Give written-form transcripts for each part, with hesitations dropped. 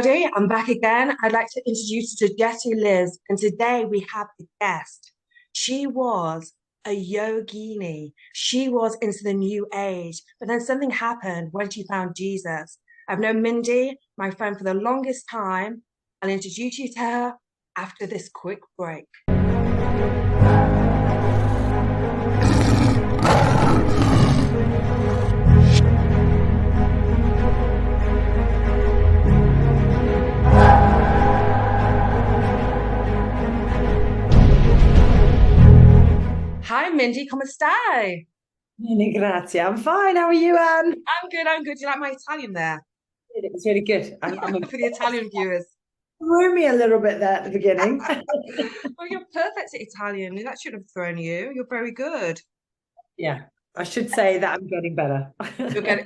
everybody. I'm back again. I'd like to introduce you to Gesu Liz, and today we have a guest. She was a yogini. She was into the new age, but then something happened when she found Jesus. I've known Mindy, my friend, for the longest time. I'll introduce you to her after this quick break. Hi, Mindy, come stai? Bene, grazie. I'm fine. How are you, Anne? I'm good. Do you like my Italian there? It was really good. I'm For the Italian viewers. threw me a little bit there at the beginning. Well, you're perfect at Italian. That should have thrown you. You're very good. Yeah, I should say that I'm getting better.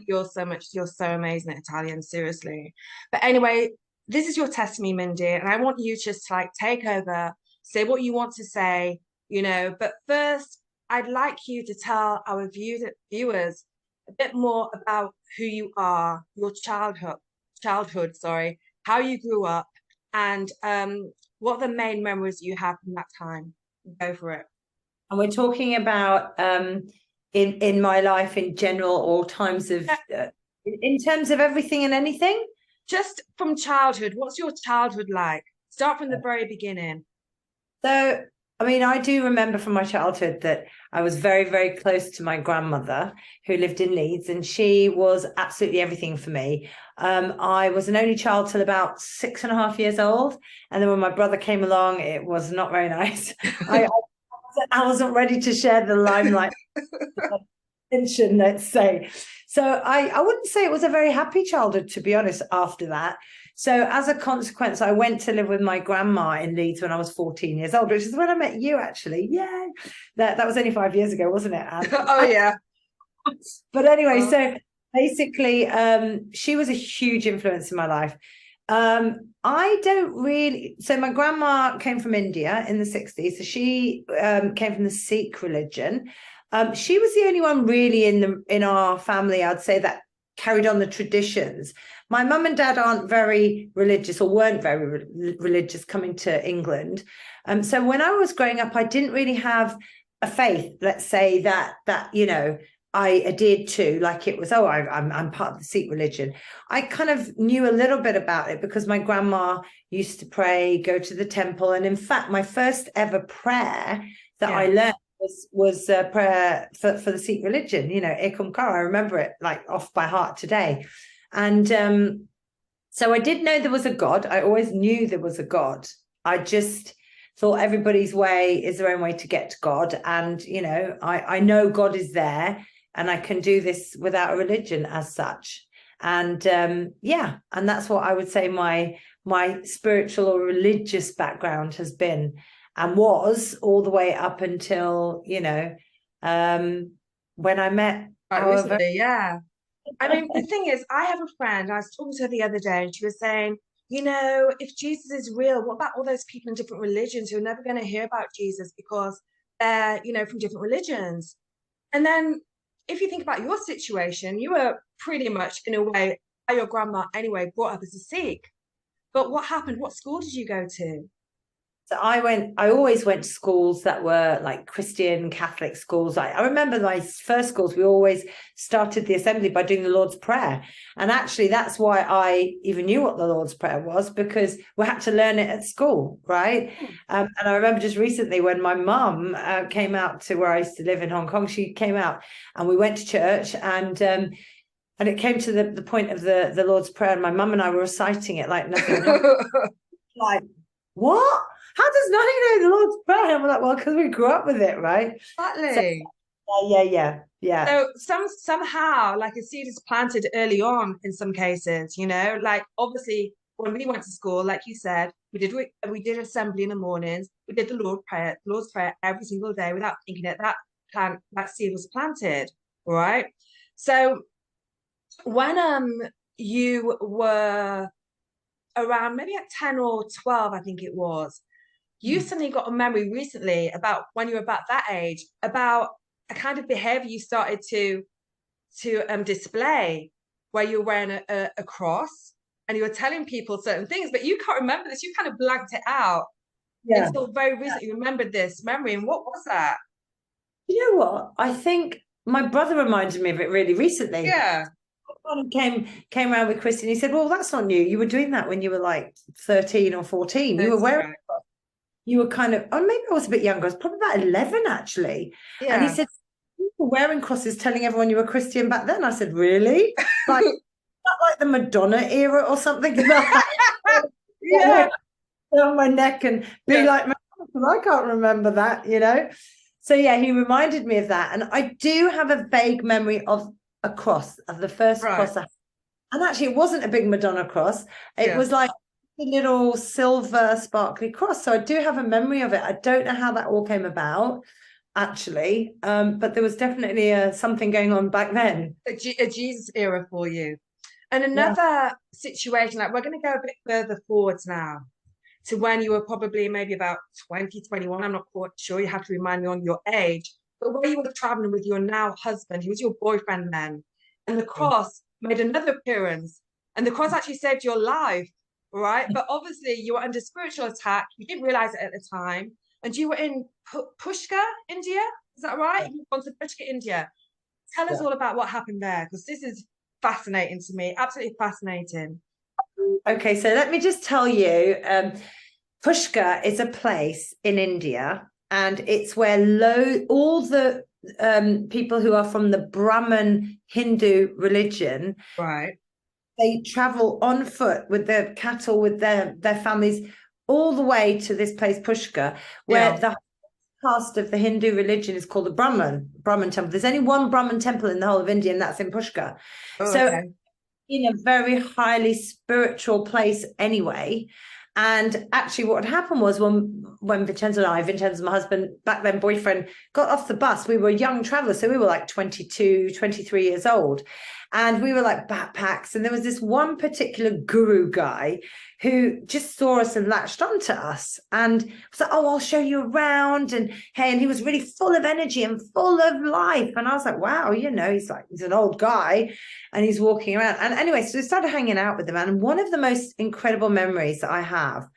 You're so amazing at Italian, seriously. But anyway, this is your test to me, Mindy, and I want you just to like take over, say what you want to say. But first, I'd like you to tell our viewers a bit more about who you are, your childhood, sorry, how you grew up, and what are the main memories you have from that time. Go for it. And we're talking about in my life in general, all times of in terms of everything and anything. Just from childhood, what's your childhood like? Start from the very beginning. So, I mean, I do remember from my childhood that I was very, very close to my grandmother who lived in Leeds, and she was absolutely everything for me. I was an only child till about 6.5 years old. And then when my brother came along, it was not very nice. I wasn't ready to share the limelight attention, let's say. So I wouldn't say it was a very happy childhood, to be honest, after that. So as a consequence, I went to live with my grandma in Leeds when I was 14 years old, which is when I met you, actually. Yeah, that was only 5 years ago, wasn't it, Anne? Oh, yeah. But anyway, so basically, she was a huge influence in my life. I don't really. So my grandma came from India in the 60s. So she came from the Sikh religion. She was the only one really in our family, I'd say, that carried on the traditions. My mum and dad aren't very religious, or weren't very religious coming to England. So when I was growing up, I didn't really have a faith, let's say, that I adhered to, like it was, I'm part of the Sikh religion. I kind of knew a little bit about it because my grandma used to pray, go to the temple. And in fact, my first ever prayer that I learned was a prayer for the Sikh religion, Ekum Kar. I remember it like off by heart today. And so I did know there was a God. I always knew there was a God. I just thought everybody's way is their own way to get to God. And, I know God is there and I can do this without a religion as such. And and that's what I would say my spiritual or religious background has been and was all the way up until, when I met Recently, yeah. I mean, the thing is, I have a friend, I was talking to her the other day, and she was saying, if Jesus is real, what about all those people in different religions who are never going to hear about Jesus because they're, from different religions? And then if you think about your situation, you were pretty much, in a way, by your grandma anyway, brought up as a Sikh. But what happened? What school did you go to? So I always went to schools that were like Christian Catholic schools. I remember my first schools, we always started the assembly by doing the Lord's Prayer. And actually, that's why I even knew what the Lord's Prayer was, because we had to learn it at school, right? And I remember just recently when my mum came out to where I used to live in Hong Kong, she came out and we went to church and it came to the point of the Lord's Prayer, and my mum and I were reciting it like nothing like, what? How does Nani know the Lord's Prayer? And we're like, well, because we grew up with it, right? Exactly. So, yeah. So somehow, like a seed is planted early on in some cases, like obviously when we went to school, like you said, we did assembly in the mornings, we did the Lord's Prayer every single day without thinking it. That seed was planted, right? So when you were around maybe at 10 or 12, I think it was, you suddenly got a memory recently about when you were about that age, about a kind of behavior you started to display where you're wearing a cross. and you were telling people certain things, but you can't remember this. You kind of blanked it out Yeah. until very recently you remembered this memory. And what was that? You know what? I think my brother reminded me of it really recently. Yeah, Came around with Christy and he said, well, that's not new. You were doing that when you were like 13 or 14. You were that's wearing, right. you were kind of, oh, maybe I was a bit younger. I was probably about 11 actually. And he Yeah. said, you were wearing crosses telling everyone you were Christian back then. I said, really? Like, not like the Madonna era or something? Yeah. On my neck and be Yeah. like, I can't remember that, you know? So yeah, he reminded me of that. And I do have a vague memory of a cross, of the first Right. cross. And actually, it wasn't a big Madonna cross. It Yeah. was like a little silver sparkly cross. So I do have a memory of it. I don't know how that all came about, actually. But there was definitely something going on back then. A Jesus era for you. And Yeah. another situation, like we're going to go a bit further forwards now to when you were probably maybe about 20, 21. I'm not quite sure. You have to remind me on your age. But where you were traveling with your now husband, he was your boyfriend then. And the cross made another appearance. And the cross actually saved your life, right? But obviously you were under spiritual attack. You didn't realize it at the time. And you were in Pushkar, India. Is that right? You've gone to Pushkar, India. Tell us Yeah. all about what happened there, because this is fascinating to me. Absolutely fascinating. Okay, so let me just tell you, Pushkar is a place in India, and it's where all the people who are from the Brahmin Hindu religion, Right. they travel on foot with their cattle, with their families, all the way to this place, Pushkar, where Yeah. the caste of the Hindu religion is called the Brahmin temple. There's only one Brahmin temple in the whole of India, and that's in Pushkar. Oh, So okay. in a very highly spiritual place anyway. And actually, what had happened was when Vincenzo, my husband, back then boyfriend, got off the bus, we were young travelers. So we were like 22, 23 years old. And we were like backpacks. And there was this one particular guru guy who just saw us and latched onto us and was like, oh, I'll show you around. And hey, and he was really full of energy and full of life. And I was like, wow, you know, he's an old guy and he's walking around. And anyway, so we started hanging out with him. And one of the most incredible memories that I have,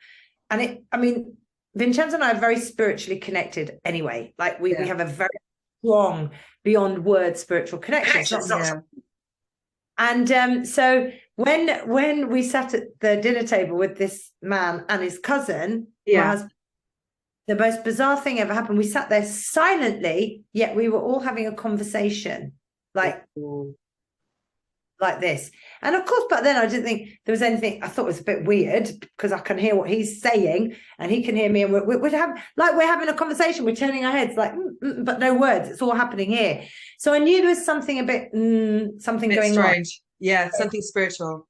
Vincenzo and I are very spiritually connected anyway. Like we have a very strong, beyond words spiritual connection. And so when we sat at the dinner table with this man and his cousin, my husband, the most bizarre thing ever happened. We sat there silently, yet we were all having a conversation like this. And of course, back then I didn't think there was anything. I thought it was a bit weird because I can hear what he's saying and he can hear me, and we'd have like we're having a conversation. We're turning our heads like, but no words. It's all happening here. So I knew there was something something going strange. on. Yeah, something spiritual.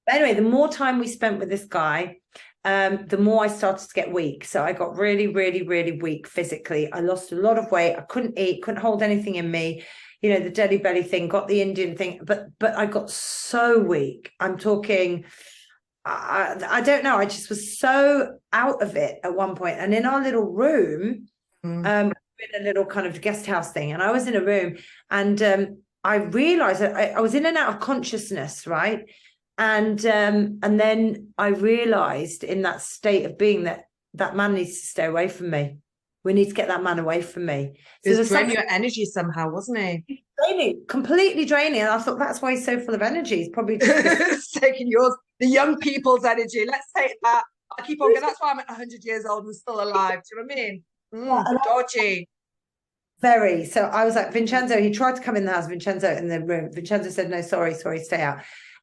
But anyway, the more time we spent with this guy, the more I started to get weak. So I got really, really, really weak physically. I lost a lot of weight. I couldn't eat, couldn't hold anything in me. You know, the jelly belly thing, got the Indian thing, but I got so weak. I'm talking, I don't know. I just was so out of it at one point. And in our little room, in a little kind of guest house thing, and I was in a room, and I realized that I was in and out of consciousness, right? And then I realized in that state of being that man needs to stay away from me. We need to get that man away from me. It was draining your energy somehow, wasn't he? Draining, completely draining. And I thought that's why he's so full of energy. He's probably just taking yours, the young people's energy. Let's take that. I keep on going. That's why I'm at 100 years old and still alive. Do you know what I mean? Dodgy. Very. So I was like, Vincenzo, he tried to come in the house, Vincenzo in the room. Vincenzo said, no, sorry, stay out.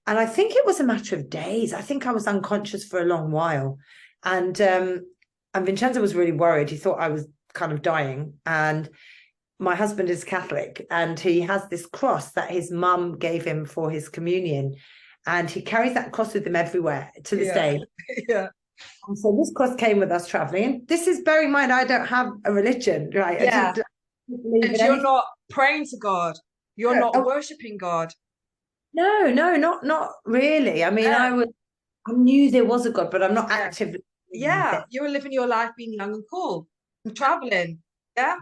And I think it was a matter of days. I think I was unconscious for a long while. And Vincenzo was really worried. He thought I was kind of dying. And my husband is Catholic, and he has this cross that his mum gave him for his communion. And he carries that cross with him everywhere to this day. Yeah. And so this cross came with us traveling. And this is, bear in mind, I don't have a religion, right? Yeah. And you're not praying to God. You're not worshipping God. No, not really. I mean, I knew there was a God, but I'm not actively. Yeah, you were living your life being young and cool and traveling. Yeah.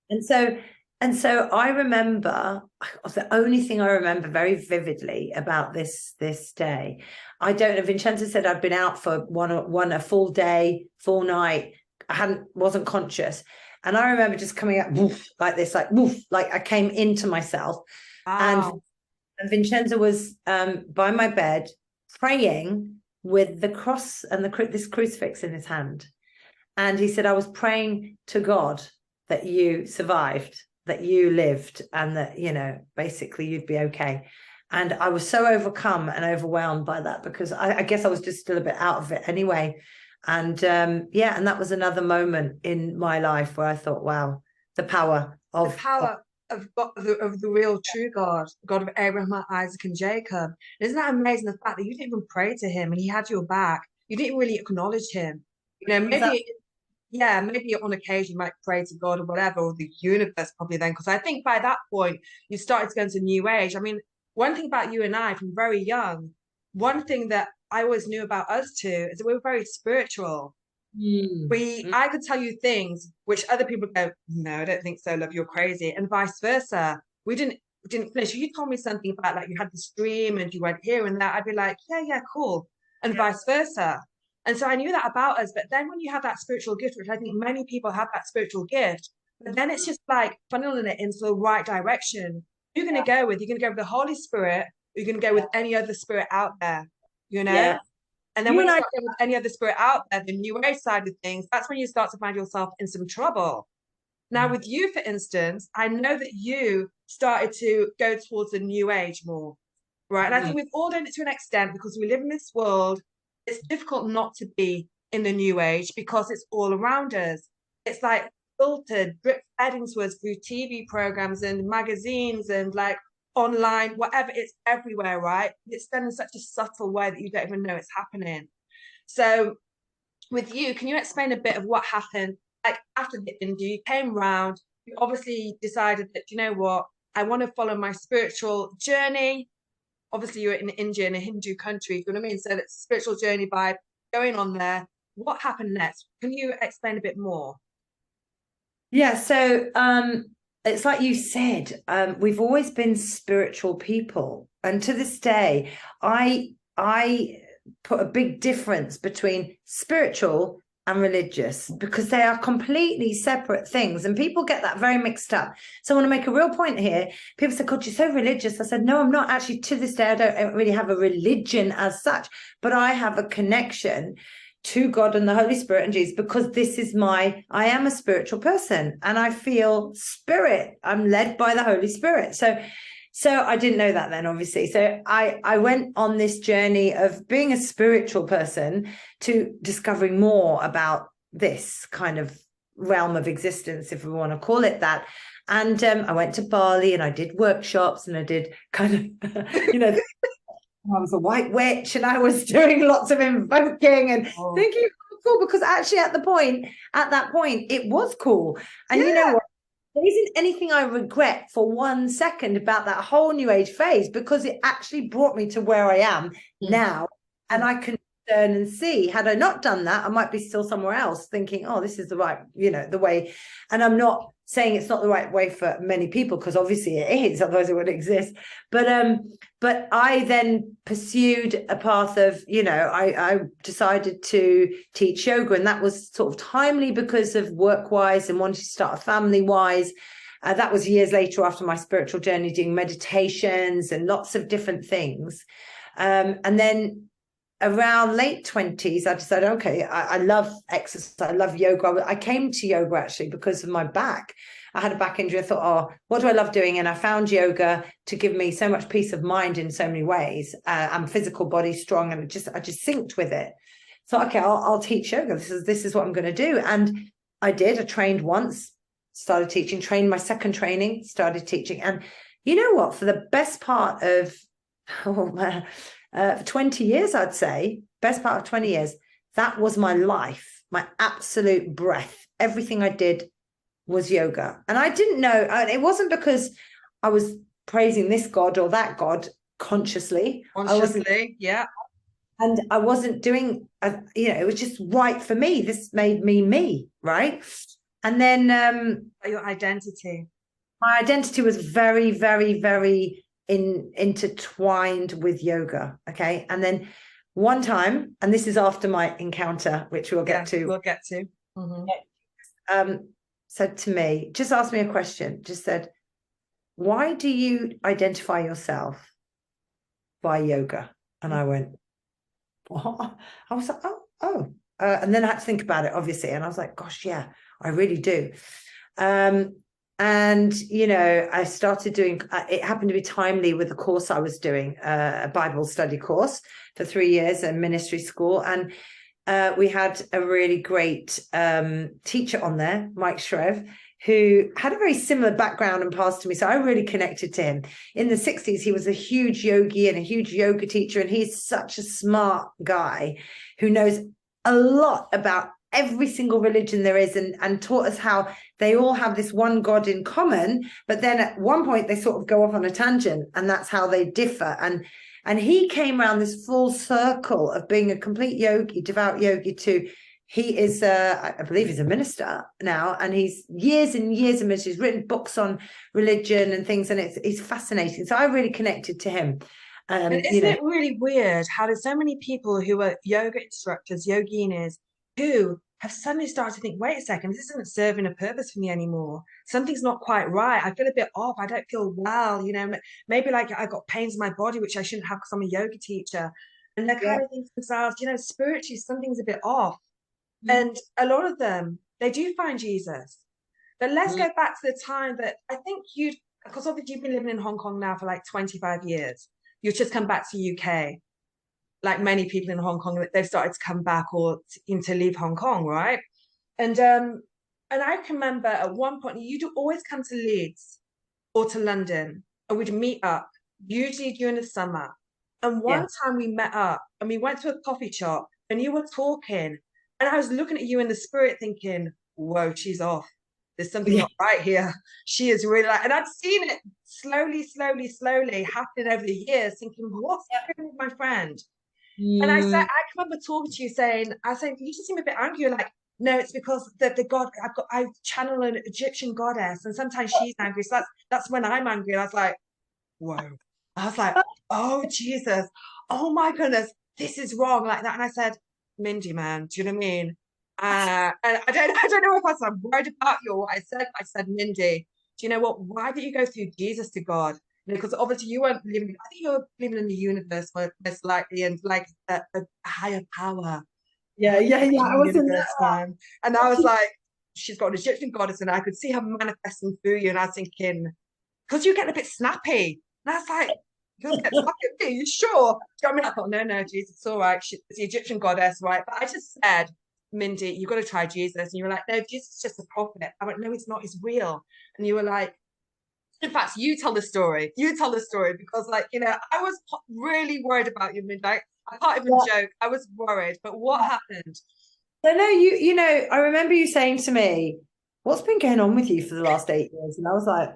And so And so I remember, the only thing I remember very vividly about this day, I don't know, Vincenzo said I'd been out for a full day, full night. I wasn't conscious. And I remember just coming up woof, like this, like woof, like I came into myself. And Wow. Vincenzo was by my bed praying with the cross and this crucifix in his hand. And he said, I was praying to God that you survived, that you lived, and that, basically you'd be okay. And I was so overcome and overwhelmed by that, because I guess I was just still a bit out of it anyway. And and that was another moment in my life where I thought, wow, the power The of power of God, of the real true God, God of Abraham, Isaac, and Jacob. Isn't that amazing? The fact that you didn't even pray to him and he had your back. You didn't really acknowledge him. exactly. Maybe, yeah, maybe on occasion you might pray to God or whatever, or the universe probably then, because I think by that point you started to go into New Age. I mean, one thing about you and I from very young, one thing that I always knew about us two is that we were very spiritual. I could tell you things which other people go, no, I don't think so, love, you're crazy, and vice versa. We didn't finish. You told me something about like you had this dream and you went here and that. I'd be like, yeah, yeah, cool, and vice versa. And so I knew that about us. But then when you have that spiritual gift, which I think many people have that spiritual gift, but then it's just like funneling it into the right direction. You're gonna go with the Holy Spirit, or you're gonna go with any other spirit out there, you know? Yeah. And then You when and you I, start going with any other spirit out there, the new age side of things, that's when you start to find yourself in some trouble. Now, with you, for instance, I know that you started to go towards the new age more, right? And I think we've all done it to an extent because we live in this world. It's difficult not to be in the new age because it's all around us. It's like filtered, drip fed into us through TV programs and magazines and like online, whatever. It's everywhere, right? It's done in such a subtle way that you don't even know it's happening. So, with you, can you explain a bit of what happened? Like after the Hindu, you came round, you obviously decided that, you know what, I want to follow my spiritual journey. Obviously, you're in India, in a Hindu country, you know what I mean? So that's spiritual journey vibe going on there. What happened next? Can you explain a bit more? yeah. So it's like you said, we've always been spiritual people, and to this day, I put a big difference between spiritual and religious, because they are completely separate things, and people get that very mixed up. So I want to make a real point here. People say, God, you're so religious. I said, no, I'm not. Actually, to this day, I don't really have a religion as such, but I have a connection to God and the Holy Spirit and Jesus, because I am a spiritual person and I feel spirit. I'm led by the Holy Spirit. So I didn't know that then, obviously. So I went on this journey of being a spiritual person to discovering more about this kind of realm of existence, if we want to call it that. And I went to Bali and I did workshops and I did kind of, I was a white witch and I was doing lots of invoking and thinking, oh, cool, because actually at that point, it was cool. And you know Yeah. what? There isn't anything I regret for 1 second about that whole new age phase, because it actually brought me to where I am now. And I can turn and see, had I not done that, I might be still somewhere else thinking, oh, this is the right, the way. And I'm not saying it's not the right way for many people, because obviously it is, otherwise it wouldn't exist. But I then pursued a path of, I decided to teach yoga, and that was sort of timely because of work-wise and wanting to start a family-wise. That was years later after my spiritual journey, doing meditations and lots of different things. And then around late 20s, I decided, okay, I love exercise. I love yoga. I came to yoga actually because of my back. I had a back injury. I thought, oh, what do I love doing? And I found yoga to give me so much peace of mind in so many ways. I'm physical body strong, and I just synced with it. So, okay, I'll teach yoga. This is what I'm going to do. And I did. I trained once, started teaching, trained my second training, started teaching. And you know what? For the best part of, for 20 years, I'd say, best part of 20 years, that was my life, my absolute breath. Everything I did was yoga. And I didn't know, and it wasn't because I was praising this God or that God consciously. Yeah. And I wasn't doing, it was just right for me. This made me, right? And then Your identity. my identity was very, very, very intertwined with yoga. Okay. And then one time, and this is after my encounter, which we'll get to. We'll get to. Mm-hmm. Said to me, just asked me a question, just said, why do you identify yourself by yoga? And I went, what? I was like, oh. And then I had to think about it, obviously. And I was like, gosh, yeah, I really do. And, you know, I started doing, it happened to be timely with the course I was doing, a Bible study course for 3 years in ministry school. And we had a really great teacher on there, Mike Shrev, who had a very similar background and past to me. So I really connected to him. In the 60s, he was a huge yogi and a huge yoga teacher. And he's such a smart guy who knows a lot about every single religion there is, and taught us how they all have this one God in common. But then at one point, they sort of go off on a tangent, and that's how they differ. And he came around this full circle of being a complete yogi, devout yogi, to he is, I believe he's a minister now, and he's years and years of ministry. He's written books on religion and things, and it's fascinating. So I really connected to him. And isn't it really weird how there's so many people who are yoga instructors, yoginis, who have suddenly started to think, wait a second, this isn't serving a purpose for me anymore. Something's not quite right. I feel a bit off. I don't feel well. You know, maybe like I got pains in my body, which I shouldn't have because I'm a yoga teacher. And they're kind of thinking to themselves, you know, spiritually, something's a bit off. And a lot of them, they do find Jesus. But let's go back to the time that I think because obviously you've been living in Hong Kong now for like 25 years. You've just come back to UK. Like many people in Hong Kong, they've started to come back or to leave Hong Kong, right? And I can remember at one point, you'd always come to Leeds or to London, and we'd meet up, usually during the summer. And one time we met up and we went to a coffee shop and you were talking, and I was looking at you in the spirit thinking, whoa, she's off. There's something not right here. She is really like, and I'd seen it slowly happening over the years, thinking, what's happening with my friend? And I said, I remember talking to you saying, you just seem a bit angry. You're like, no, it's because the God, I channel an Egyptian goddess, and sometimes she's angry. So that's when I'm angry. And I was like, whoa. I was like, oh Jesus, oh my goodness, this is wrong, like that. And I said, Mindy, man, do you know what I mean? And I don't know if I said I'm worried about you or what I said. I said, Mindy, do you know what? Why did you go through Jesus to God? Because obviously you weren't believing. I think you were believing in the universe most likely, and like a higher power. Yeah. I was in that time, and I was like, she's got an Egyptian goddess, and I could see her manifesting through you. And I was thinking, because you're getting a bit snappy, and I was like, you'll get snappy at me. You sure? Do you know what I mean? I thought, no, Jesus, it's all right. She's the Egyptian goddess, right? But I just said, Mindy, you've got to try Jesus. And you were like, no, Jesus is just a prophet. I went, no, it's not. It's real. And you were like, in fact, you tell the story. You tell the story because, like, you know, I was really worried about you, Mindy. I can't even joke. I was worried. But what happened? So no, you know, I remember you saying to me, what's been going on with you for the last 8 years? And I was like,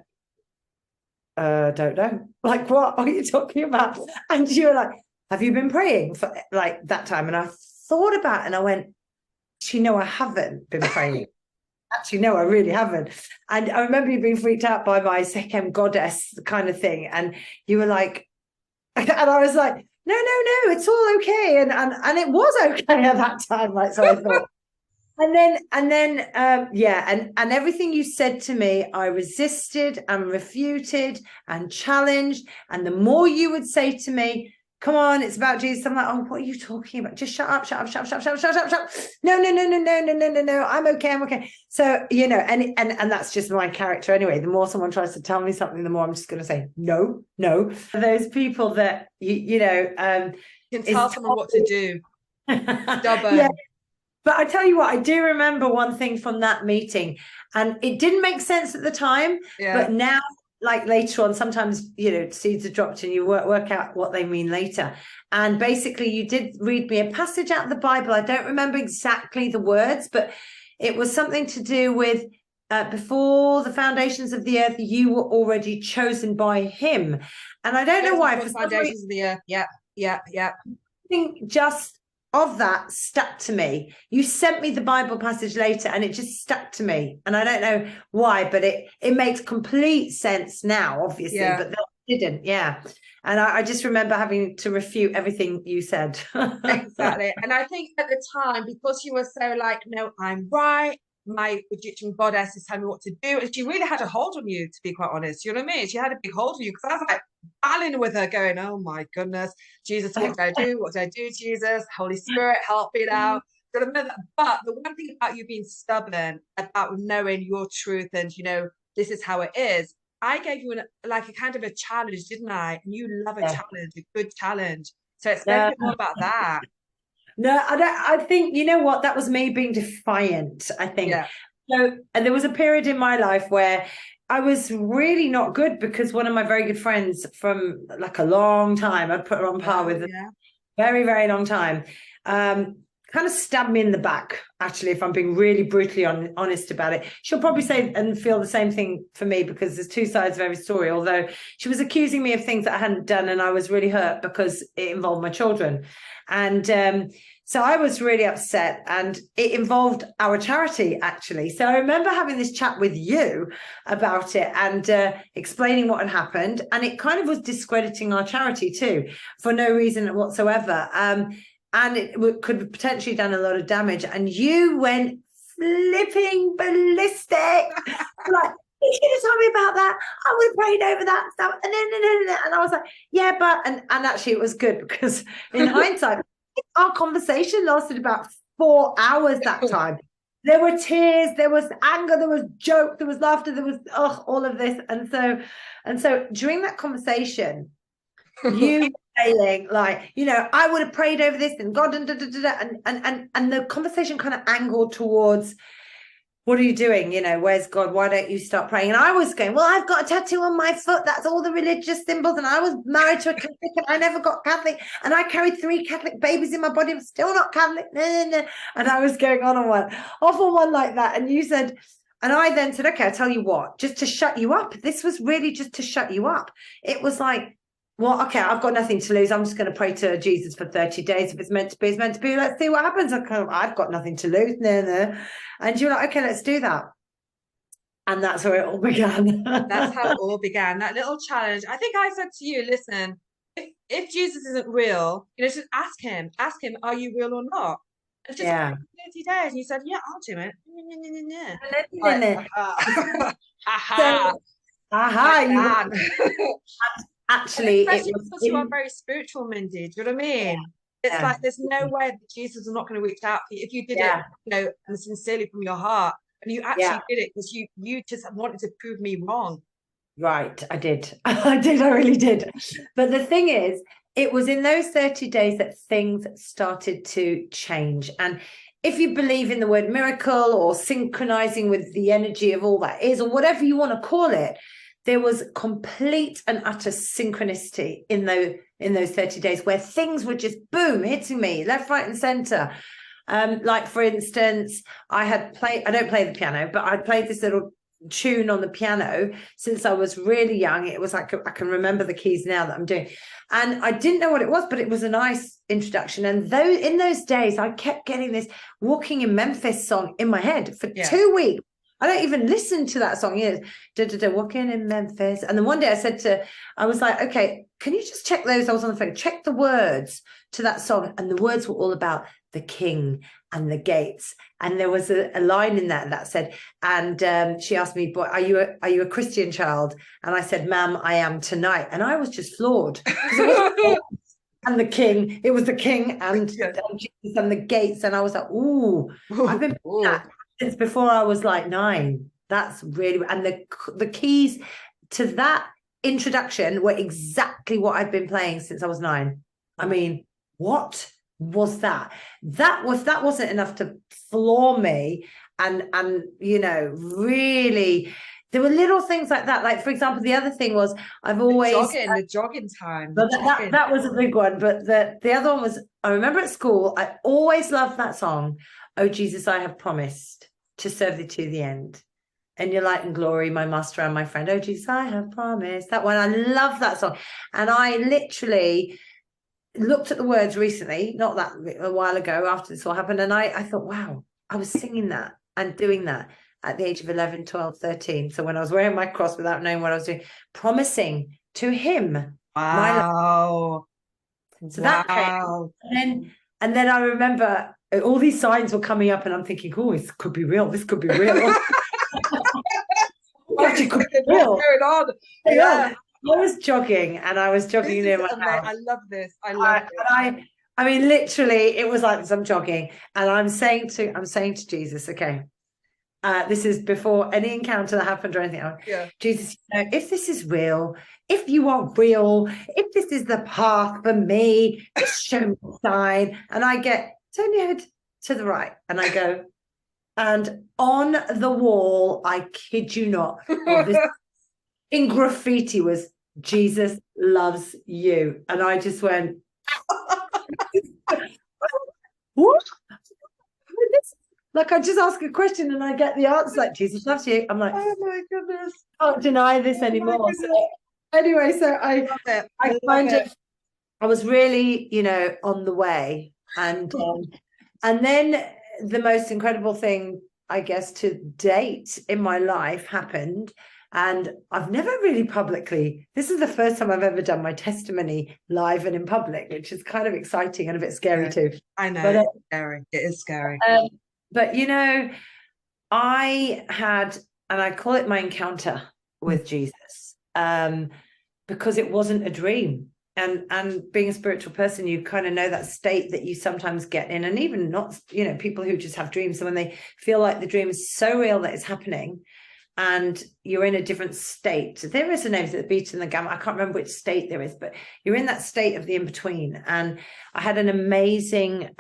don't know. Like, what are you talking about? And you were like, have you been praying for like that time? And I thought about it and I went, actually, no, I haven't been praying. Actually, no, I really haven't. And I remember you being freaked out by my second goddess kind of thing. And you were like, and I was like, no, it's all okay. And it was okay at that time. Like, so I thought. And then, and everything you said to me, I resisted and refuted and challenged. And the more you would say to me, come on, it's about Jesus. I'm like, oh, what are you talking about? Just shut up. No. I'm okay. So, you know, and that's just my character anyway. The more someone tries to tell me something, the more I'm just going to say, no. Those people that, you know. You can tell someone what to do. Stubborn. Yeah. But I tell you what, I do remember one thing from that meeting, and it didn't make sense at the time, but now, like later on, sometimes, you know, seeds are dropped and you work out what they mean later. And basically you did read me a passage out of the Bible. I don't remember exactly the words, but it was something to do with before the foundations of the earth, you were already chosen by him. And I don't know why. For foundations of the earth. Yeah. I think just of that stuck to me. You sent me the Bible passage later and it just stuck to me. And I don't know why, but it makes complete sense now, obviously, but that didn't. Yeah. And I just remember having to refute everything you said. Exactly. And I think at the time, because you were so like, no, I'm right, my Egyptian goddess is telling me what to do. And she really had a hold on you, to be quite honest. You know what I mean? She had a big hold on you, because I was like battling with her, going, oh my goodness, Jesus, what do I do? What do I do, Jesus? Holy Spirit, help me now. But the one thing about you being stubborn, about knowing your truth and, you know, this is how it is, I gave you like a kind of a challenge, didn't I? And you love a challenge, a good challenge. So explain a bit more about that. No, I don't. I think, you know what? That was me being defiant, I think. Yeah. So, and there was a period in my life where I was really not good, because one of my very good friends from like a long time, I'd put her on par with a very, very long time, kind of stabbed me in the back, actually, if I'm being really brutally honest about it. She'll probably say and feel the same thing for me, because there's two sides of every story, although she was accusing me of things that I hadn't done, and I was really hurt because it involved my children. And so I was really upset, and it involved our charity, actually. So I remember having this chat with you about it and explaining what had happened. And it kind of was discrediting our charity too, for no reason whatsoever. And it could have potentially done a lot of damage. And you went flipping ballistic. Like, you should have told me about that. I would have prayed over that stuff. And I was like, yeah, but, and actually it was good, because in hindsight, our conversation lasted about 4 hours that time. There were tears, there was anger, there was joke, there was laughter, there was all of this. And so during that conversation, you saying, like, you know, I would have prayed over this and God, and the conversation kind of angled towards, what are you doing? You know, where's God? Why don't you start praying? And I was going, well, I've got a tattoo on my foot. That's all the religious symbols. And I was married to a Catholic and I never got Catholic. And I carried 3 Catholic babies in my body. I'm still not Catholic. And I was going on one like that. And you said, and I then said, okay, I'll tell you what, just to shut you up. This was really just to shut you up. It was like, well, okay, I've got nothing to lose. I'm just going to pray to Jesus for 30 days. If it's meant to be, it's meant to be. Let's see what happens. I've got nothing to lose. No. And you're like, okay, let's do that. And that's where it all began. That's how it all began. That little challenge. I think I said to you, listen, if Jesus isn't real, you know, just ask him, are you real or not? And just 30 days. And you said, yeah, I'll do it. Actually, especially because you are very spiritual, Mindy. Do you know what I mean? It's like there's no way that Jesus is not going to reach out to you if you did it, you know, and sincerely from your heart. And you actually did it because you just wanted to prove me wrong. Right, I did. I really did. But the thing is, it was in those 30 days that things started to change. And if you believe in the word miracle or synchronizing with the energy of all that is, or whatever you want to call it, there was complete and utter synchronicity in those 30 days, where things were just boom, hitting me left, right, and center. Like, for instance, I don't play the piano, but I'd played this little tune on the piano since I was really young. It was like, I can remember the keys now that I'm doing. And I didn't know what it was, but it was a nice introduction. And in those days, I kept getting this Walking in Memphis song in my head for 2 weeks. I don't even listen to that song. Walking in Memphis. And then one day I was like, okay, can you just check those? I was on the phone, check the words to that song. And the words were all about the king and the gates. And there was a line in that said, and she asked me, boy, are you a Christian child? And I said, ma'am, I am tonight. And I was just floored. And the king, it was the king and Jesus and the gates. And I was like, ooh, I've been that since before I was like 9. That's really, and the keys to that introduction were exactly what I've been playing since I was 9. I mean, what was that? That wasn't enough to floor me, and you know, really, there were little things like that. Like, for example, the other thing was I've always the jogging time. But that was a big one. But the other one was, I remember at school, I always loved that song. Oh Jesus, I have promised to serve thee to the end. And your light and glory, my master and my friend. Oh Jesus, I have promised. That one, I love that song. And I literally looked at the words recently, not that a while ago after this all happened, and I thought, wow, I was singing that and doing that at the age of 11, 12, 13. So when I was wearing my cross without knowing what I was doing, promising to him my life. Wow. So that came, Wow. and then I remember all these signs were coming up, and I'm thinking, oh, this could be real. This could be real. Actually, could be real. What's going on? Yeah. I was jogging, and I was jogging near my house. I love this. I love it. I mean, literally, it was like this. I'm jogging, and I'm saying to Jesus, okay, this is before any encounter that happened or anything. Yeah. Jesus, you know, if this is real, if you are real, if this is the path for me, just show me a sign. And I get, turn your head to the right, and I go, and on the wall, I kid you not, this in graffiti was Jesus loves you. And I just went, what? Like, I just ask a question and I get the answer, like, Jesus loves you. I'm like, oh my goodness, I can't deny this anymore. So anyway, so I find it. I was really, you know, on the way. And then the most incredible thing, I guess, to date in my life happened. And I've never really publicly, this is the first time I've ever done my testimony live and in public, which is kind of exciting and a bit scary too. I know, it's scary. It is scary. But, you know, I had, and I call it my encounter with Jesus, because it wasn't a dream. And being a spiritual person, you kind of know that state that you sometimes get in, and even not, you know, people who just have dreams. So when they feel like the dream is so real that it's happening, and you're in a different state. There is a name, the beta and the gamma. I can't remember which state there is, but you're in that state of the in-between. And I had an amazing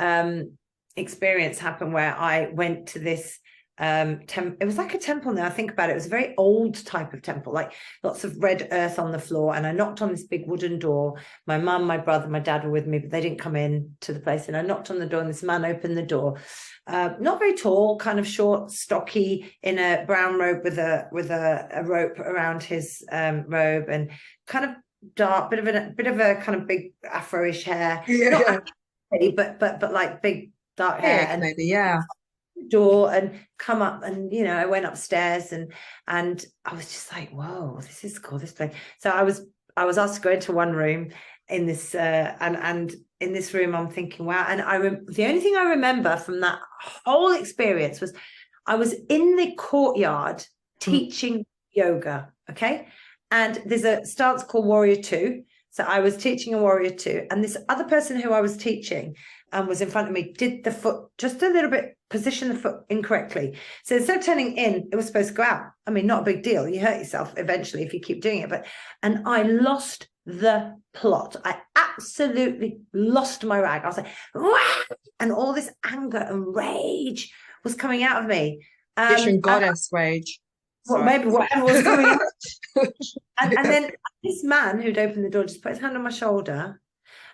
experience happen where I went to this it was like a temple now I think about it. It was a very old type of temple, like lots of red earth on the floor. And I knocked on this big wooden door. My mum, my brother, my dad were with me, but they didn't come in to the place. And I knocked on the door, and this man opened the door. Not very tall, kind of short, stocky, in a brown robe with a rope around his robe, and kind of dark, bit of a kind of big afro-ish hair. But like big dark hair. And maybe, yeah. Door and come up, and you know, I went upstairs and I was just like, whoa, this is cool, this place. So I was asked to go into one room in this and in this room I'm thinking, wow. And the only thing I remember from that whole experience was I was in the courtyard teaching yoga, okay, and there's a stance called Warrior 2. So I was teaching a Warrior 2, and this other person who I was teaching was in front of me, did the foot just a little bit, position the foot incorrectly. So instead of turning in, it was supposed to go out. I mean, not a big deal. You hurt yourself eventually if you keep doing it. And I lost the plot. I absolutely lost my rag. I was like, wah! And all this anger and rage was coming out of me. Vision goddess rage. Well, maybe whatever was coming out. And then this man who'd opened the door just put his hand on my shoulder.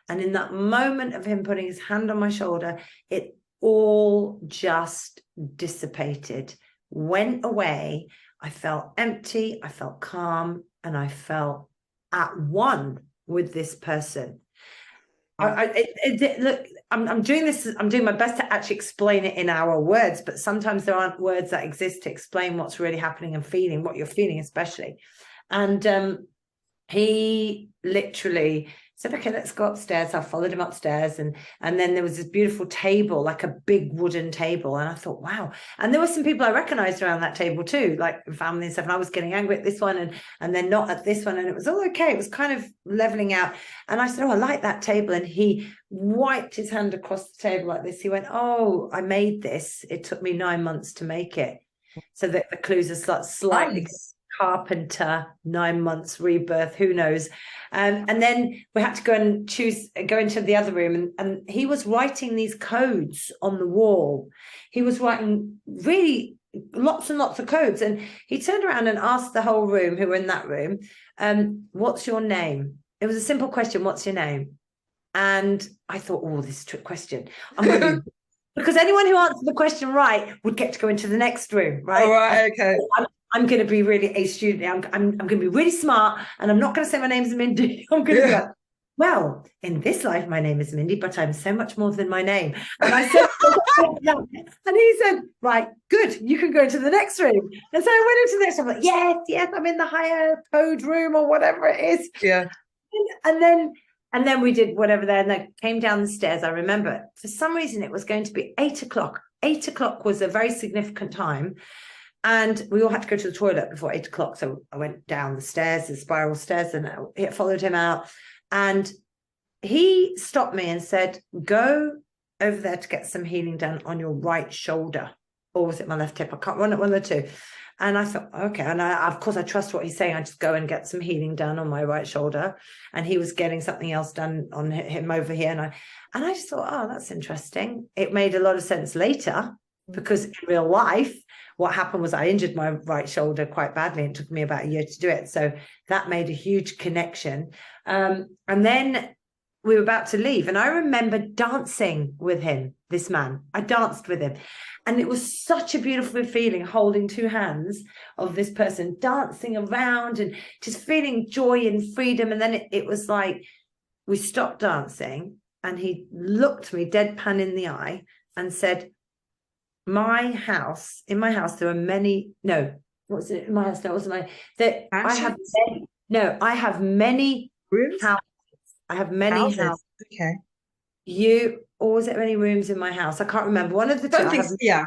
And in that moment of him putting his hand on my shoulder, it all just dissipated, went away. I felt empty, I felt calm, and I felt at one with this person. Look, I'm doing this, I'm doing my best to actually explain it in our words, but sometimes there aren't words that exist to explain what's really happening and feeling, what you're feeling especially. And he literally said, okay, let's go upstairs. I followed him upstairs, and then there was this beautiful table, like a big wooden table. And I thought, wow. And there were some people I recognized around that table too, like family and stuff. And I was getting angry at this one and then not at this one. And it was all okay. It was kind of leveling out. And I said, oh, I like that table. And he wiped his hand across the table like this. He went, oh, I made this. It took me 9 months to make it. So that the clues are slightly... Nice. Carpenter, 9 months, rebirth, who knows. And then we had to go into the other room, and he was writing these codes on the wall. He was writing really lots and lots of codes, and he turned around and asked the whole room who were in that room, what's your name? It was a simple question, what's your name? And I thought, oh, this is a trick question. Because anyone who answered the question right would get to go into the next room, right? All right, okay. I'm going to be really a student. I'm going to be really smart, and I'm not going to say my name's Mindy. I'm going to do that. well, in this life, my name is Mindy, but I'm so much more than my name. And I said, and he said, right, good, you can go into the next room. And so I went into the next room, like, yes, I'm in the higher code room or whatever it is. Yeah. And then we did whatever there, and then came down the stairs. I remember for some reason it was going to be 8 o'clock. 8 o'clock was a very significant time. And we all had to go to the toilet before 8 o'clock. So I went down the stairs, the spiral stairs, and I followed him out. And he stopped me and said, go over there to get some healing done on your right shoulder. Or was it my left hip? I can't remember, one of the two. And I thought, okay. And of course, I trust what he's saying. I just go and get some healing done on my right shoulder. And he was getting something else done on him over here. And I just thought, oh, that's interesting. It made a lot of sense later, because in real life, what happened was I injured my right shoulder quite badly. It took me about a year to do it. So that made a huge connection. And then we were about to leave. And I remember dancing with him, this man. I danced with him. And it was such a beautiful feeling, holding two hands of this person, dancing around and just feeling joy and freedom. And then it was like, we stopped dancing and he looked me deadpan in the eye and said, in my house, there are many, no, what's it in my house? No, it wasn't my, that I have many rooms. Houses. I have many houses. Okay. Or was it many rooms in my house? I can't remember. One of the two. Yeah.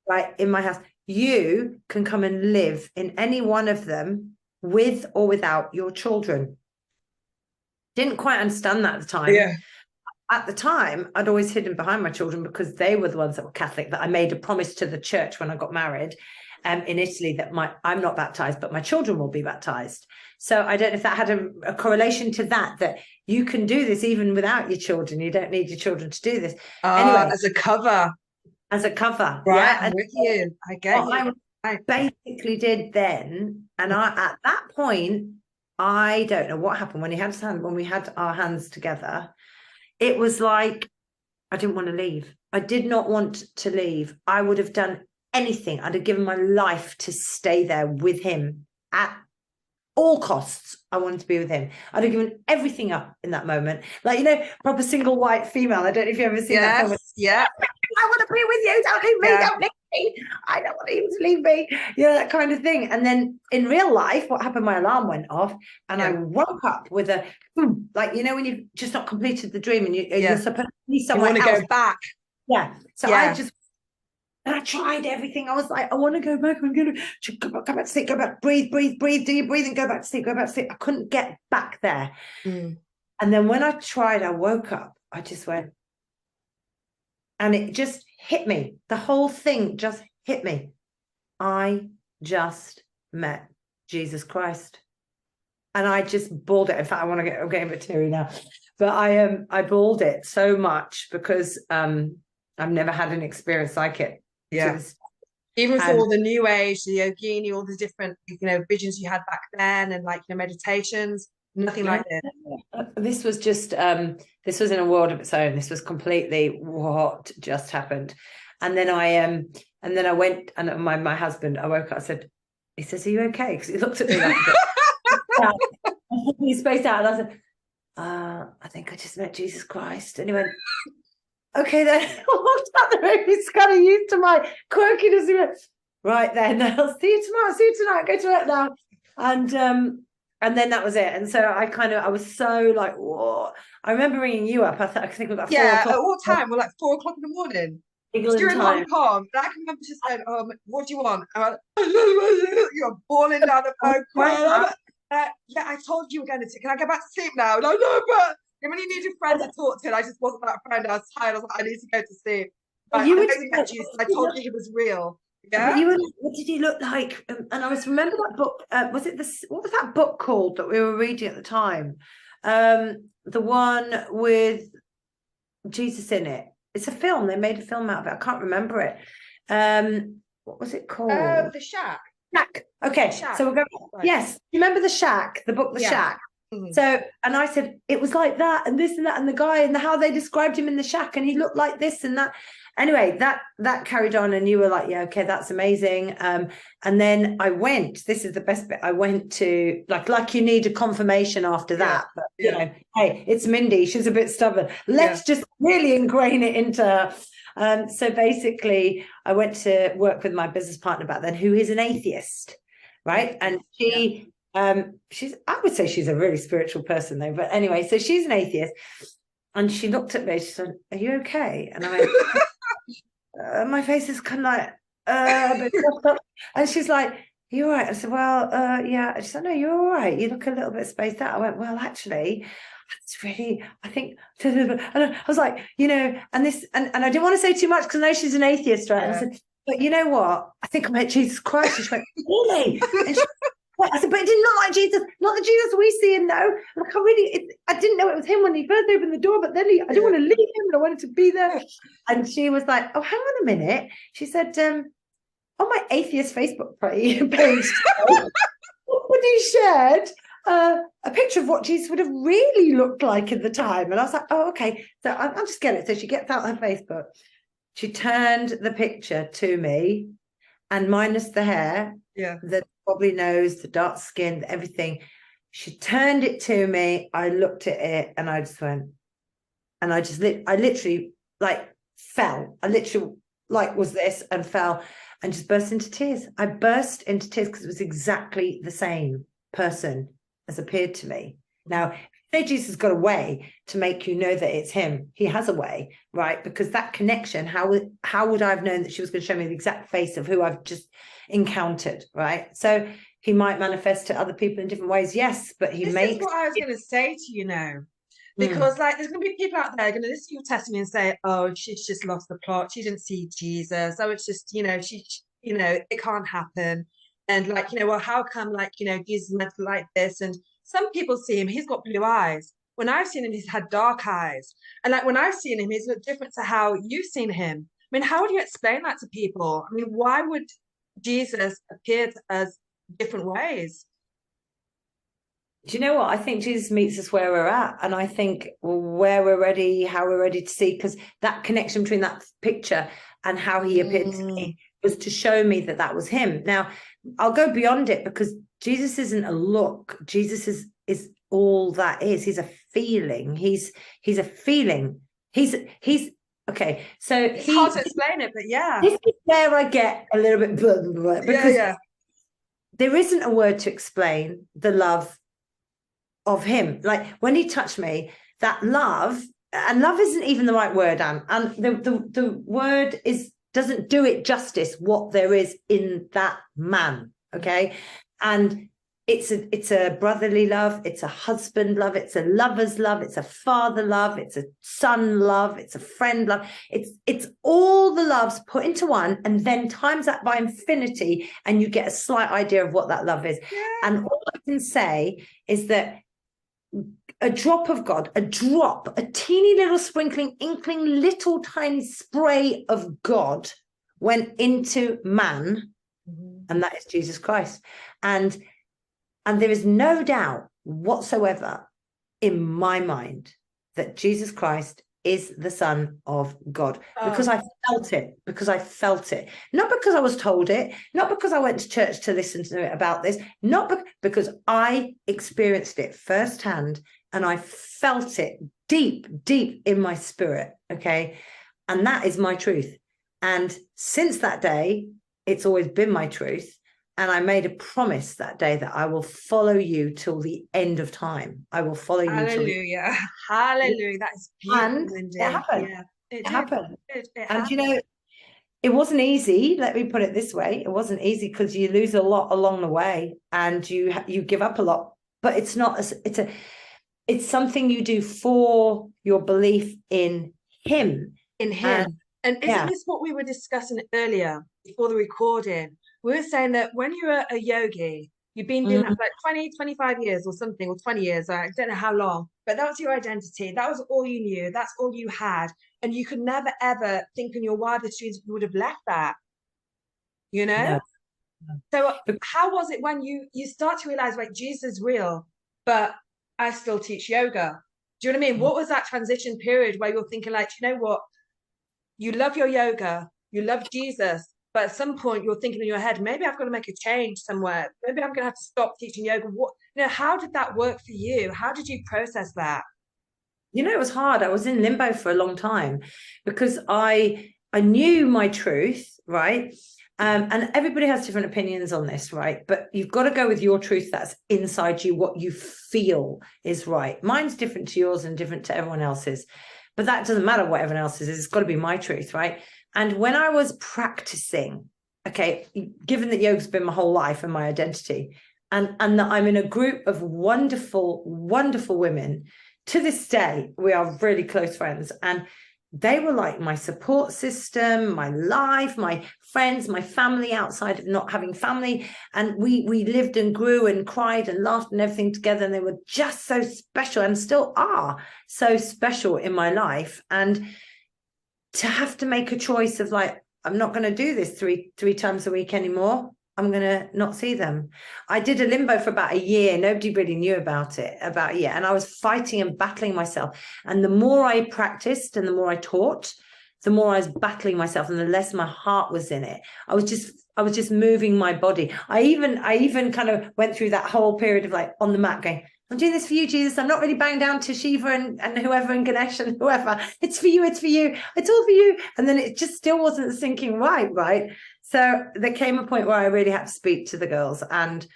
Right, in my house. You can come and live in any one of them with or without your children. Didn't quite understand that at the time. Yeah. At the time, I'd always hidden behind my children because they were the ones that were Catholic, that I made a promise to the church when I got married in Italy that I'm not baptized, but my children will be baptized. So I don't know if that had a correlation to that you can do this even without your children. You don't need your children to do this. Anyway, as a cover. Right, yeah, I'm with you. I get you. I basically did then, and at that point, I don't know what happened when we had our hands together. It was like I didn't want to leave. I did not want to leave. I would have done anything. I'd have given my life to stay there with him at all costs. I wanted to be with him. I'd have given everything up in that moment. Like, proper single white female. I don't know if you've ever seen that film. Yeah. I want to be with you. Don't leave me. Don't leave me. I don't want you to leave me. That kind of thing. And then in real life, what happened? My alarm went off and I woke up with a, like, when you've just not completed the dream and you're supposed to be somewhere else. You want to go back. Yeah. So I tried everything. I was like, I want to go back. I'm going to go back to sleep, go back, breathe, do your breathing, go back to sleep, I couldn't get back there. And then when I tried, I woke up, I just went, and it just hit me. The whole thing just hit me. I just met Jesus Christ. And I just bawled it. In fact, I'm getting a bit teary now. But I bawled it so much because I've never had an experience like it. Yeah. Even for all the new age, the yogini, all the different, visions you had back then and meditations, nothing like this. This was just, this was in a world of its own. This was completely what just happened. And then I went, and my husband, I woke up, he says, are you okay? Because he looked at me like that. He spaced out and I said, I think I just met Jesus Christ. And he went, okay, then I walked out the room. He's kind of used to my quirkiness. He went, right then, I'll see you tomorrow. See you tonight. Go to work now. And then that was it. And so I was so like, whoa. I remember ringing you up. I think it was like 4 o'clock. At what time? We're like 4 o'clock in the morning. During Hong Kong. And I can remember just saying, what do you want? You're bawling down the phone. I told you we're going to. Can I go back to sleep now? No, but when you need your friend to talk to, and I just wasn't that friend. I was tired. I was like, I need to go to sleep. But I told you he was real. Yeah. What did he look like? And I remember that book. What was that book called that we were reading at the time? The one with Jesus in it. It's a film. They made a film out of it. I can't remember it. What was it called? The Shack. Shack. Okay. Shack. So we're going. Right. Yes. Remember The Shack? The book, The Shack. Mm-hmm. So, and I said, it was like that and this and that, and the guy and how they described him in the shack, and he looked like this and that. anyway, that carried on, and you were like, yeah, okay, that's amazing. And then I went, this is the best bit, I went to like you need a confirmation after that, but you know, hey, it's Mindy, she's a bit stubborn, let's just really ingrain it into her. So basically I went to work with my business partner back then, who is an atheist, right? And she's, I would say she's a really spiritual person though, but anyway, so she's an atheist. And she looked at me, she said, are you okay? And I went, my face is kind of like, and she's like, you all right? I said, well, yeah. She said, no, you're all right. You look a little bit spaced out. I went, well, actually, it's really, I think, and I was like, you know, and this, and I didn't want to say too much because I know she's an atheist, right? And I said, but you know what? I think I met Jesus Christ. And she went, really? And she, I said, but it didn't look like Jesus, not the Jesus we see and know. Like I didn't know it was him when he first opened the door, but then I didn't want to leave him and I wanted to be there. And she was like, oh, hang on a minute. She said, on my atheist Facebook page, somebody shared a picture of what Jesus would have really looked like at the time. And I was like, oh, okay. So I'll just get it. So she gets out her Facebook. She turned the picture to me, and minus the hair, the wobbly nose, the dark skin, everything. She turned it to me. I looked at it and I just went, and I literally like fell. I literally like was this and fell and just burst into tears. I burst into tears because it was exactly the same person as appeared to me. Now, say Jesus has got a way to make you know that it's him. He has a way, right? Because that connection, how would I have known that she was going to show me the exact face of who I've just encountered, right? So he might manifest to other people in different ways, yes, but this is what I was going to say to you now, because like there's going to be people out there going to listen to your testimony and say, oh, she's just lost the plot, she didn't see Jesus, oh, it's just, you know, it can't happen. And like, you know, well, how come, like, you know, Jesus meant like this? And some people see him, he's got blue eyes. When I've seen him, he's had dark eyes. And like when I've seen him, he's looked different to how you've seen him. I mean, how would you explain that to people? I mean, why would Jesus appear to us different ways? Do you know what? I think Jesus meets us where we're at. And I think where we're ready, how we're ready to see, because that connection between that picture and how he appeared to me was to show me that that was him. Now, I'll go beyond it, because Jesus isn't a look. Jesus is all that is. He's a feeling. He's a feeling. He's okay. So it's hard to explain it, but yeah. This is where I get a little bit blah, blah, blah, because there isn't a word to explain the love of him. Like when he touched me, that love, and love isn't even the right word, Anne. And the word doesn't do it justice what there is in that man. Okay. And it's a brotherly love, it's a husband love, it's a lover's love, it's a father love, it's a son love, it's a friend love. It's all the loves put into one, and then times that by infinity, and you get a slight idea of what that love is. And all I can say is that a drop of God, a teeny little sprinkling, inkling, little tiny spray of God went into man, and that is Jesus Christ. And there is no doubt whatsoever in my mind that Jesus Christ is the Son of God, because I felt it, not because I was told it, not because I went to church to listen to it about this, not because I experienced it firsthand, and I felt it deep in my spirit. Okay. And that is my truth. And since that day, it's always been my truth. And I made a promise that day that I will follow you till the end of time. I will follow you. Hallelujah. Hallelujah. That is beautiful. And it happened. Yeah, it happened. And you know, it wasn't easy. Let me put it this way. It wasn't easy, because you lose a lot along the way, and you give up a lot. But it's not. It's something you do for your belief in him. In him. And isn't this what we were discussing earlier before the recording? We were saying that when you're a yogi, you've been doing that for like 20, 25 years or something, or 20 years, I don't know how long, but that was your identity. That was all you knew. That's all you had. And you could never, ever think in your wildest dreams you would have left that, you know? No. So how was it when you start to realize, like, Jesus is real, but I still teach yoga? Do you know what I mean? What was that transition period where you're thinking, like, you know what? you love your yoga, you love Jesus, but at some point you're thinking in your head, maybe I've got to make a change somewhere. Maybe I'm going to have to stop teaching yoga. What, how did that work for you? How did you process that? It was hard. I was in limbo for a long time because I knew my truth, right? And everybody has different opinions on this, right? But you've got to go with your truth that's inside you, what you feel is right. Mine's different to yours and different to everyone else's. But that doesn't matter what everyone else's is. It's got to be my truth, right? And when I was practicing, okay, given that yoga's been my whole life and my identity, and that I'm in a group of wonderful, wonderful women, to this day, we are really close friends. And they were like my support system, my life, my friends, my family outside of not having family. And we lived and grew and cried and laughed and everything together. And they were just so special and still are so special in my life. And to have to make a choice of like, I'm not going to do this three times a week anymore. I'm going to not see them. I did a limbo for about a year. Nobody really knew about it, about a year. And I was fighting and battling myself. And the more I practiced and the more I taught, the more I was battling myself and the less my heart was in it. I was just moving my body. I even kind of went through that whole period of like on the mat going, I'm doing this for you, Jesus. I'm not really bowing down to Shiva and whoever and Ganesh and whoever. It's for you. It's for you. It's all for you. And then it just still wasn't sinking right. So there came a point where I really had to speak to the girls. And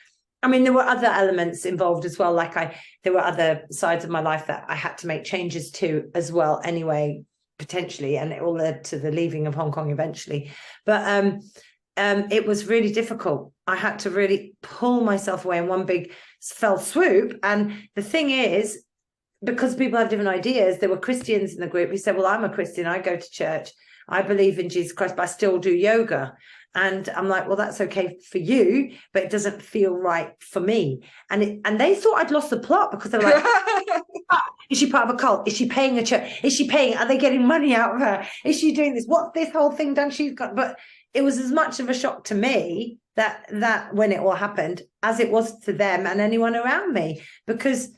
I mean, there were other elements involved as well. Like there were other sides of my life that I had to make changes to as well anyway, potentially. And it all led to the leaving of Hong Kong eventually. But it was really difficult. I had to really pull myself away in one big fell swoop. And the thing is, because people have different ideas, there were Christians in the group who said, well, I'm a Christian. I go to church. I believe in Jesus Christ, but I still do yoga. And I'm like, well, that's okay for you, but it doesn't feel right for me. And they thought I'd lost the plot because they were like, is she part of a cult? Is she paying a church? Is she paying? Are they getting money out of her? Is she doing this? What's this whole thing done? She's got, but it was as much of a shock to me that when it all happened as it was to them and anyone around me, because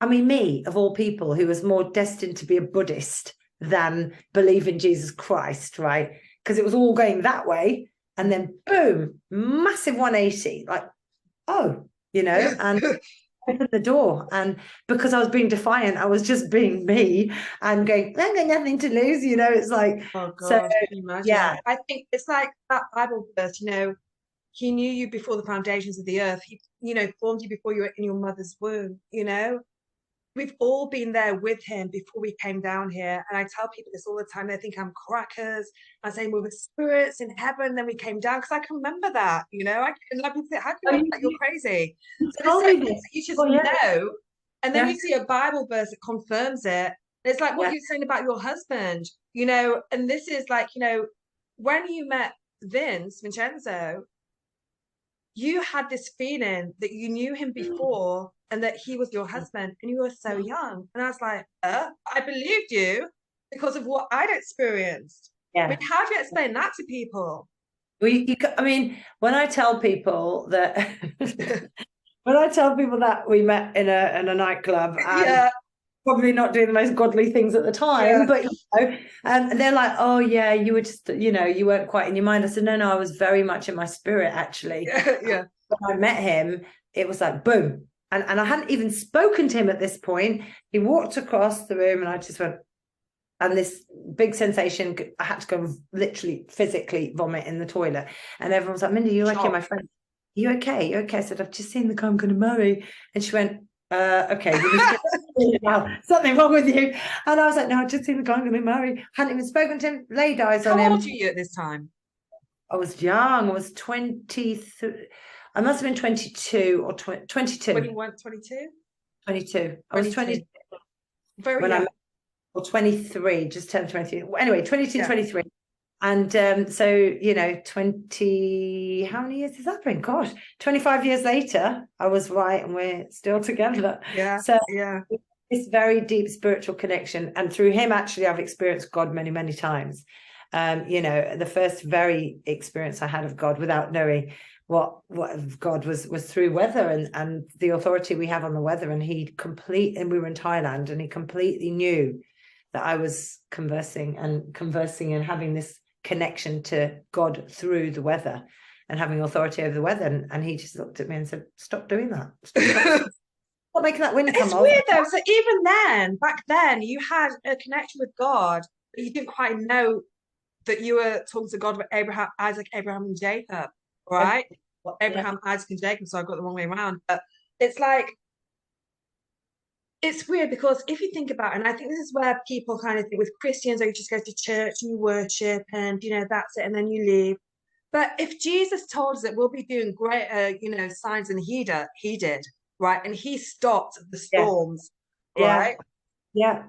I mean, me of all people who was more destined to be a Buddhist than believe in Jesus Christ, right? Because it was all going that way. And then boom, massive 180, like, oh, and opened the door. And because I was being defiant, I was just being me and going, I've got nothing to lose, it's like, oh God, so can you imagine? yeah. I think it's like that Bible verse, he knew you before the foundations of the earth. He, formed you before you were in your mother's womb, We've all been there with him before we came down here. And I tell people this all the time. They think I'm crackers. I say we were spirits in heaven, then we came down. Because I can remember that, and like people say, how can you remember that? You're crazy. So there's certain things that you just know. And then you see a Bible verse that confirms it. And it's like what you're saying about your husband, and this is like, when you met Vincenzo, you had this feeling that you knew him before and that he was your husband and you were so young. And I was like, I believed you because of what I'd experienced. Yeah. I mean, how do you explain that to people? Well, I mean, when I tell people that we met in a nightclub and probably not doing the most godly things at the time, but and they're like, oh yeah, you were just, you weren't quite in your mind. I said, no, I was very much in my spirit actually. Yeah. When I met him, it was like boom. And I hadn't even spoken to him at this point. He walked across the room and I just went, and this big sensation, I had to go literally physically vomit in the toilet. And everyone was like, Mindy, you okay, my friend? Are you okay? You okay? I said, I've just seen the guy I'm going to marry. And she went, okay, something wrong with you. And I was like, no, I've just seen the guy I'm going to marry. Hadn't even spoken to him, laid eyes on him. How old were you at this time? I was young. I was 23. I must have been 22 or 22. 21, 22? 22. I was 22. Very young. I met, or 23, just turned 23. Anyway, 22, 23. And so, 20, how many years has that been? Gosh, 25 years later, I was right and we're still together. Yeah. So yeah. This very deep spiritual connection. And through him, actually, I've experienced God many, many times. The first very experience I had of God without knowing what of God was through weather and the authority we have on the weather. And we were in Thailand and he completely knew that I was conversing and having this connection to God through the weather and having authority over the weather. And he just looked at me and said, stop doing that. Stop making that wind come. It's weird though. So even then, back then, you had a connection with God, but you didn't quite know that you were talking to God with Abraham, Isaac, Abraham, and Jacob, right? Well, Abraham, Isaac, and Jacob. So I got the wrong way around. But it's like, it's weird because if you think about it, and I think this is where people kind of think with Christians, or you just go to church and you worship and, that's it, and then you leave. But if Jesus told us that we'll be doing great, signs, and he did, right? And he stopped the storms, right? Yeah.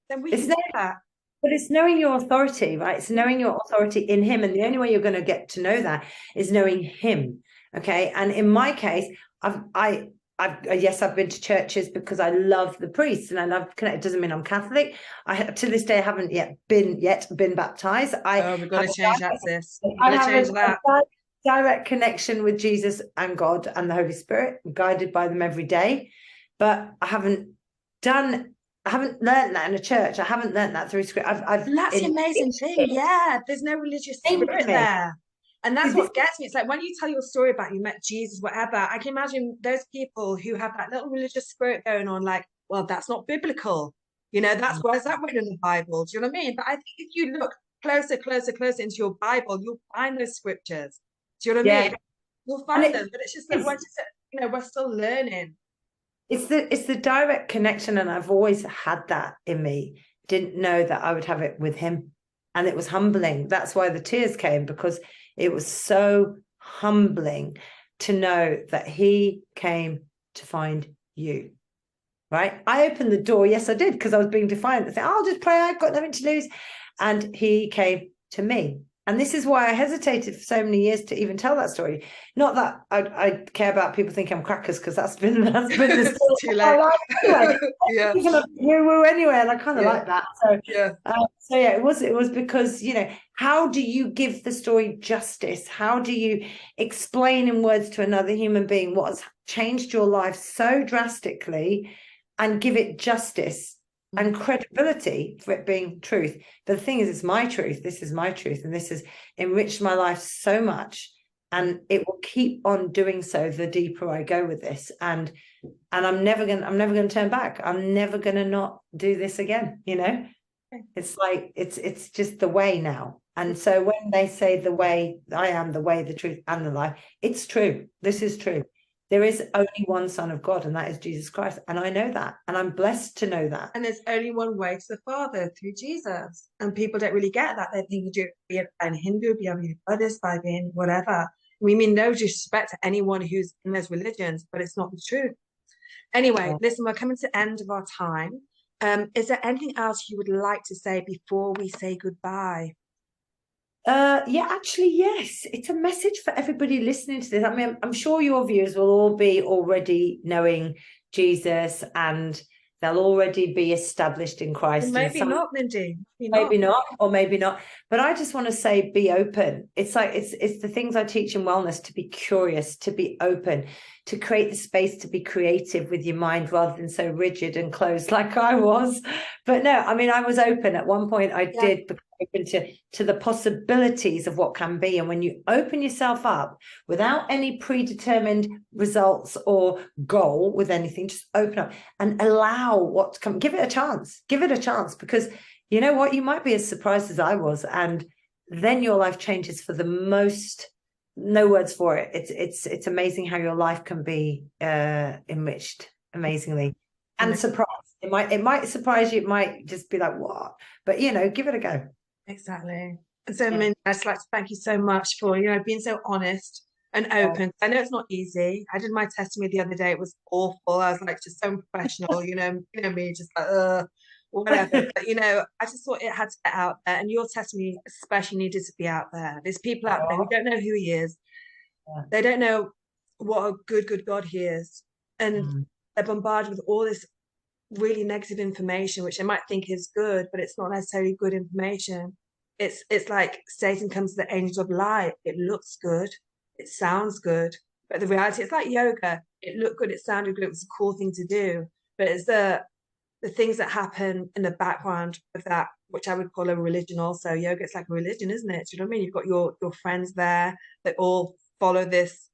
Then we can do that. But it's knowing your authority, right? It's knowing your authority in him. And the only way you're going to get to know that is knowing him. Okay. And in my case, yes, I've been to churches because I love the priests and I love connect. It doesn't mean I'm Catholic. To this day I haven't yet been baptized. We've got to change that, sis. I have a direct connection with Jesus and God and the Holy Spirit, guided by them every day. But I haven't learned that in a church. I haven't learned that through scripture. That's the amazing thing. Yeah, there's no religious spirit there. And that's what gets me. It's like when you tell your story about you met Jesus, whatever, I can imagine those people who have that little religious spirit going on, like, well, that's not biblical. Why is that written in the Bible? Do you know what I mean? But I think if you look closer into your Bible, you'll find those scriptures. Do you know what I mean? You'll find them. But it's just that we're still learning. It's the direct connection, and I've always had that in me. Didn't know that I would have it with him, and it was humbling. That's why the tears came, because it was so humbling to know that he came to find you. Right? I opened the door. Yes, I did, because I was being defiant. I said, I'll just pray. I've got nothing to lose. And he came to me. And this is why I hesitated for so many years to even tell that story. Not that I care about people thinking I'm crackers, because that's been the story too late. Anyway. Anyway, and I kind of like that. So it was because, how do you give the story justice? How do you explain in words to another human being what has changed your life so drastically and give it justice and credibility for it being truth? But the thing is, it's my truth. This is my truth, and this has enriched my life so much, and it will keep on doing so the deeper I go with this. And I'm never gonna turn back. I'm never gonna not do this again. It's like it's just the way now. And so when they say the way, I am the way, the truth, and the life, it's true. This is true. There is only one Son of God, and that is Jesus Christ. And I know that. And I'm blessed to know that. And there's only one way to the Father, through Jesus. And people don't really get that. They think you do it by being Hindu, being Buddhist, by being whatever. We mean no disrespect to anyone who's in those religions, but it's not the truth. Anyway, listen, we're coming to the end of our time. Is there anything else you would like to say before we say goodbye? Actually, yes. It's a message for everybody listening to this. I mean, I'm sure your viewers will all be already knowing Jesus, and they'll already be established in Christ. Maybe not, Mindy. Maybe not, or maybe not. But I just want to say, be open. It's like it's the things I teach in wellness: to be curious, to be open, to create the space to be creative with your mind rather than so rigid and closed like I was. But no, I mean, I was open at one point. I did become open to the possibilities of what can be. And when you open yourself up without any predetermined results or goal with anything, just open up and allow what to come. Give it a chance. Give it a chance, because you know what? You might be as surprised as I was. And then your life changes for the most. No words for it. It's amazing how your life can be enriched amazingly and surprised. It might surprise you. It might just be like, what? But give it a go. Exactly. So Mindy, I'd just like to thank you so much for being so honest and open. I know it's not easy. I did my testimony the other day. It was awful. I was like just so unprofessional. Me just like whatever. But I just thought it had to get out there, and your testimony especially needed to be out there. There's people out there who don't know who he is. They don't know what a good God he is, and they're bombarded with all this really negative information, which they might think is good, but it's not necessarily good information. It's like Satan comes to the angels of light. It looks good, it sounds good, but the reality, it's like yoga. It looked good, it sounded good, it was a cool thing to do, but it's the the things that happen in the background of that, which I would call a religion also. Yoga, it's like a religion, isn't it? Do you know what I mean? You've got your friends there that all follow this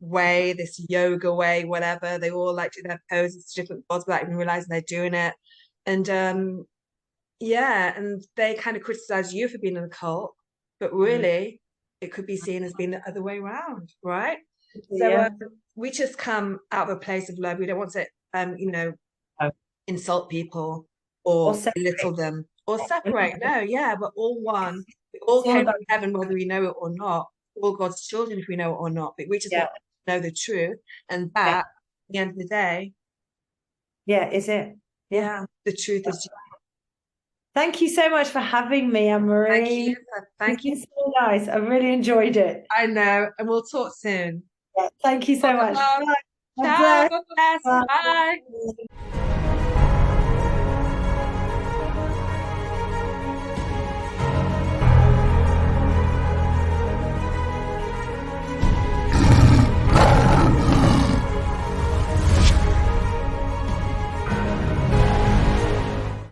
way, this yoga way, whatever. They all like do their poses to different gods without even realizing they're doing it. And yeah, and they kind of criticize you for being in a cult, but really it could be seen as being the other way around, right? So Yeah. we just come out of a place of love. We don't want to, insult people Or or separate. belittle them or separate. No, yeah, we're all one. We It's all all came about from heaven, whether we know it or not. All God's children, if we know it or not. But we just yeah, want to know the truth, and yeah, that, at the end of the day, yeah. Is it? Yeah. yeah, the truth is. Thank you so much for having me, Thank you. Anne-Marie. It's Thank you. been so nice. I really enjoyed it. I know, and we'll talk soon. Yeah, thank you so much. Bye. Bye. God Ciao. bless. God bless. Bye. Bye.